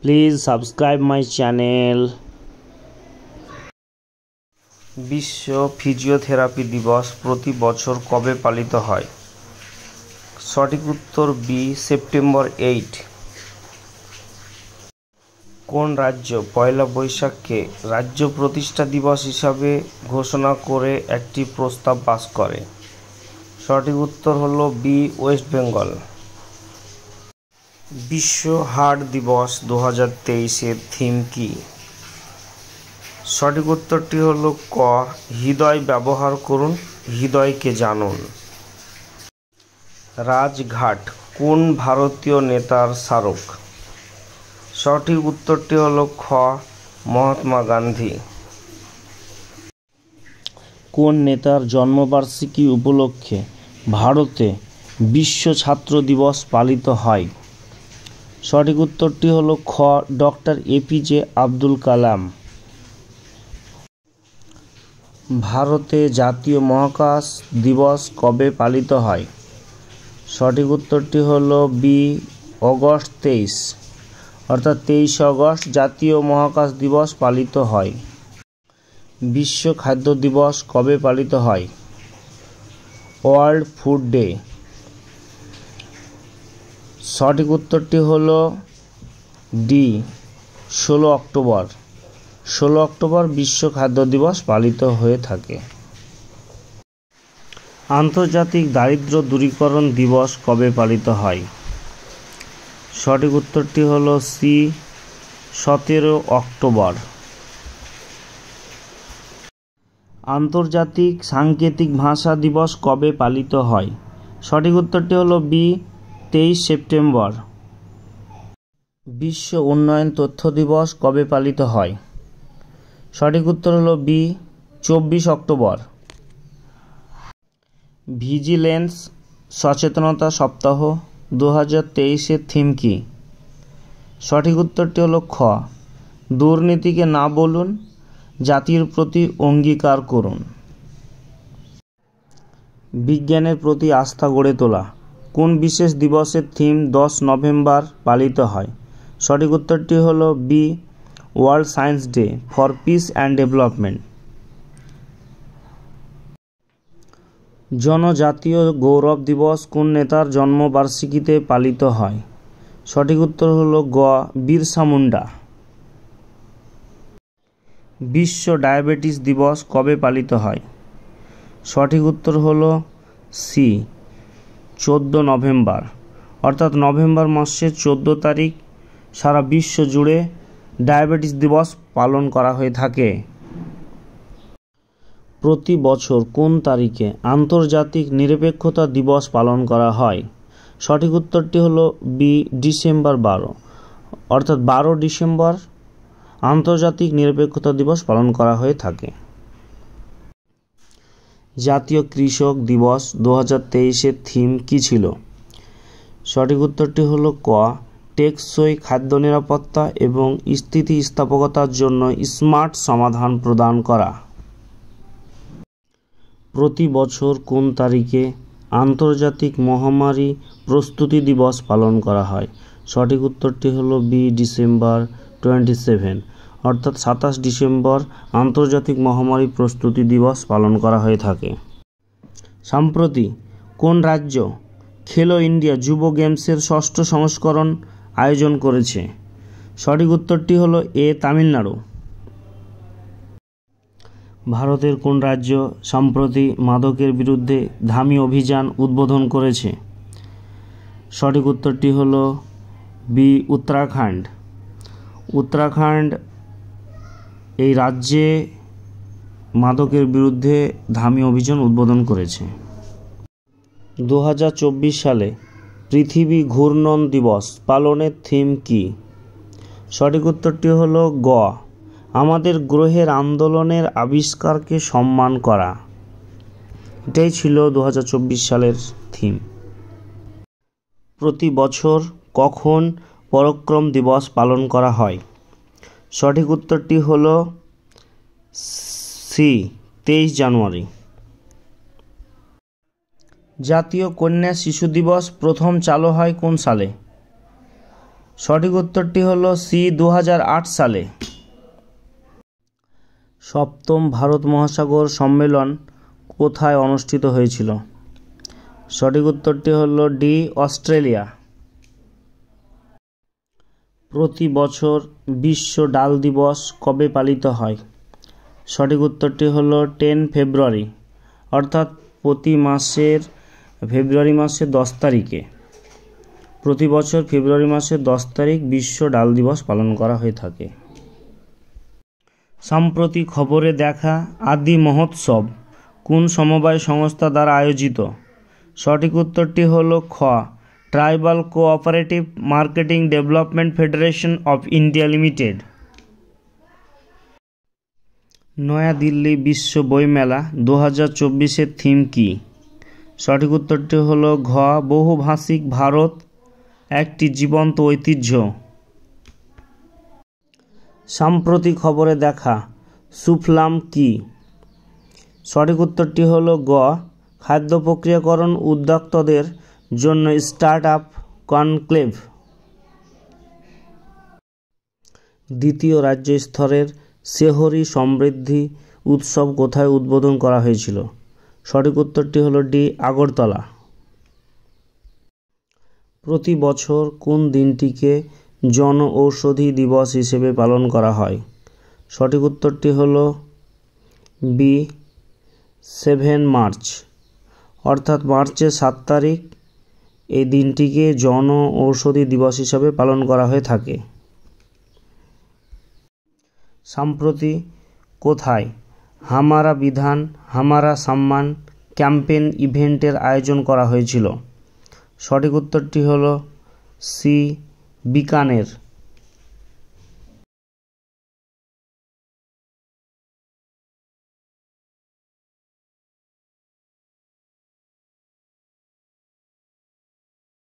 Please subscribe my channel. বিশ্ব physiotherapy দিবস প্রতি বছর কবে পালিত হয়? সঠিক উত্তর বি, সেপ্টেম্বর 8। কোন রাজ্য পয়লা বৈশাখকে রাজ্য প্রতিষ্ঠা দিবস হিসাবে ঘোষণা করে একটি প্রস্তাব পাস করে? সঠিক উত্তর হলো বি, ওয়েস্ট বেঙ্গল। বিশ্ব হার্ট দিবস 2023-এর থিম কি? সঠিক উত্তরটি হলো ক, হৃদয় ব্যবহার করুন, হৃদয়কে জানুন। রাজঘাট কোন ভারতীয় নেতার স্মারক? সঠিক উত্তরটি হলো খ, মহাত্মা গান্ধী। কোন নেতার জন্মবার্ষিকী উপলক্ষে ভারতে বিশ্ব ছাত্র দিবস পালিত হয়? সঠিক উত্তরটি হলো খ, ডক্টর এপিজে আব্দুল কালাম। ভারতে জাতীয় মহাকাশ দিবস কবে পালিত হয়? সঠিক উত্তরটি হলো বি, অগস্ট 23, অর্থাৎ 23 অগস্ট জাতীয় মহাকাশ দিবস পালিত হয়। বিশ্ব খাদ্য দিবস কবে পালিত হয়? World food day. সঠিক উত্তরটি হলো ডি, 16 অক্টোবর। 16 অক্টোবর বিশ্ব খাদ্য দিবস পালিত হয়ে থাকে। আন্তর্জাতিক দারিদ্র দূরীকরণ দিবস কবে পালিত হয়? সঠিক উত্তরটি হলো সি, 17 অক্টোবর। আন্তর্জাতিক সাংকেতিক ভাষা দিবস কবে পালিত হয়? সঠিক উত্তরটি হলো বি, 23 সেপ্টেম্বর। বিশ্ব উন্নয়ন তথ্য দিবস কবে পালিত হয়? সঠিক উত্তর হলো বি, 24 অক্টোবর। ভিজিলেন্স সচেতনতা সপ্তাহ 2023-এর থিম কি? সঠিক উত্তরটি হলো খ, দুর্নীতিকে না বলুন, জাতির প্রতি অঙ্গীকার করুন। বিজ্ঞানের প্রতি আস্থা গড়ে তোলা কোন বিশেষ দিবসের থিম 10 নভেম্বর পালিত হয়? সঠিক উত্তরটি হলো B, World Science Day for Peace and Development. Janjatiya Gaurav দিবস কোন নেতার জন্মবার্ষিকীতে পালিত হয়? সঠিক উত্তর হলো গ, বিরসা মুন্ডা। বিশ্ব ডায়াবেটিস দিবস কবে পালিত হয়? সঠিক উত্তর হলো সি, 14 নভেম্বর, অর্থাৎ নভেম্বর মাসের 14 তারিখ সারা বিশ্ব জুড়ে ডায়াবেটিস দিবস পালন করা হয়ে থাকে। প্রতি বছর কোন তারিখে আন্তর্জাতিক নিরপেক্ষতা দিবস পালন করা হয়? সঠিক উত্তরটি হলো বি, ডিসেম্বর 12, অর্থাৎ 12 ডিসেম্বর আন্তর্জাতিক নিরপেক্ষতা দিবস পালন করা হয়ে থাকে। জাতীয় কৃষক দিবস 2023-এর থিম কি ছিল? সঠিক উত্তরটি হলো ক, টেকসই খাদ্য নিরাপত্তা এবং স্থিতিস্থাপকতার জন্য স্মার্ট সমাধান প্রদান করা। প্রতি বছর কোন তারিখে আন্তর্জাতিক মহামারী প্রস্তুতি দিবস পালন করা হয়? সঠিক উত্তরটি হলো বি, ডিসেম্বর 27, অর্থাৎ 27 ডিসেম্বর আন্তর্জাতিক মহামারী প্রস্তুতি দিবস পালন করা হয়ে থাকে। সম্প্রতি কোন রাজ্য খেলো ইন্ডিয়া যুব গেমসের 6ষ্ঠ সংস্করণ আয়োজন করেছে? সঠিক উত্তরটি হলো এ, তামিলনাড়ু। ভারতের কোন রাজ্য সম্প্রতি মাদকের বিরুদ্ধে ধামি অভিযান উদ্বোধন করেছে? সঠিক উত্তরটি হলো বি, উত্তরাখণ্ড। উত্তরাখণ্ড এই রাজ্যে মাদকের বিরুদ্ধে ধামি অভিযান উদ্বোধন করেছে। 2024 সালে পৃথিবী ঘূর্ণন দিবস পালনের থিম কি? সঠিক উত্তরটি হলো গ, আমাদের গ্রহের আন্দোলনের আবিষ্কারকে সম্মান করা। এটাই ছিল 2024 সালের থিম। প্রতি বছর কখন পরাক্রম দিবস পালন করা হয়? সঠিক উত্তরটি হলো সি, 23 জানুয়ারি। জাতীয় কন্যা শিশু দিবস প্রথম চালু হয় কোন সালে? সঠিক উত্তরটি হলো সি 2008 সালে। সপ্তম ভারত মহাসাগর সম্মেলন কোথায় অনুষ্ঠিত হয়েছিল? সঠিক উত্তরটি হলো ডি, অস্ট্রেলিয়া। প্রতি বছর বিশ্ব ডাল দিবস কবে পালিত হয়? সঠিক উত্তরটি হলো 10 ফেব্রুয়ারি, অর্থাৎ প্রতি মাসের ফেব্রুয়ারি মাসের 10 তারিখে। প্রতি বছর ফেব্রুয়ারি মাসের 10 তারিখ বিশ্ব ডাল দিবস পালন করা হয়ে থাকে। সাম্প্রতিক খবরে দেখা আদি মহোৎসব কোন সমবায় সংস্থা দ্বারা আয়োজিত? সঠিক উত্তরটি হলো খ, Tribal Cooperative Marketing Development Federation of India Limited. New Delhi বিশ্ব বইমেলা 2024-এর থিম কি? সঠিক উত্তরটি হলো ঘ, বহুভাষিক ভারত একটি জীবন্ত ঐতিহ্য। সাম্প্রতিক খবরে দেখা সুফলাম কি? সঠিক উত্তরটি হলো গ, খাদ্য প্রক্রিয়াকরণ উদ্যোক্তাদের জন্য স্টার্ট আপ কনক্লেভ। দ্বিতীয় রাজ্য স্তরের শহরী সমৃদ্ধি উৎসব কোথায় উদ্বোধন করা হয়েছিল? সঠিক উত্তরটি হলো ডি, আগরতলা। প্রতি বছর কোন দিনটিকে জন ঔষধি দিবস হিসেবে পালন করা হয়? সঠিক উত্তরটি হলো বি, 7 মার্চ, অর্থাৎ মার্চের 7 তারিখ এই দিনটিকে জন ঔষধি দিবস হিসাবে পালন করা হয়ে থাকে। সম্প্রতি কোথায় হামারা বিধান হামারা সম্মান ক্যাম্পেইন ইভেন্টের আয়োজন করা হয়েছিল? সঠিক উত্তরটি হলো সি, বিকানের।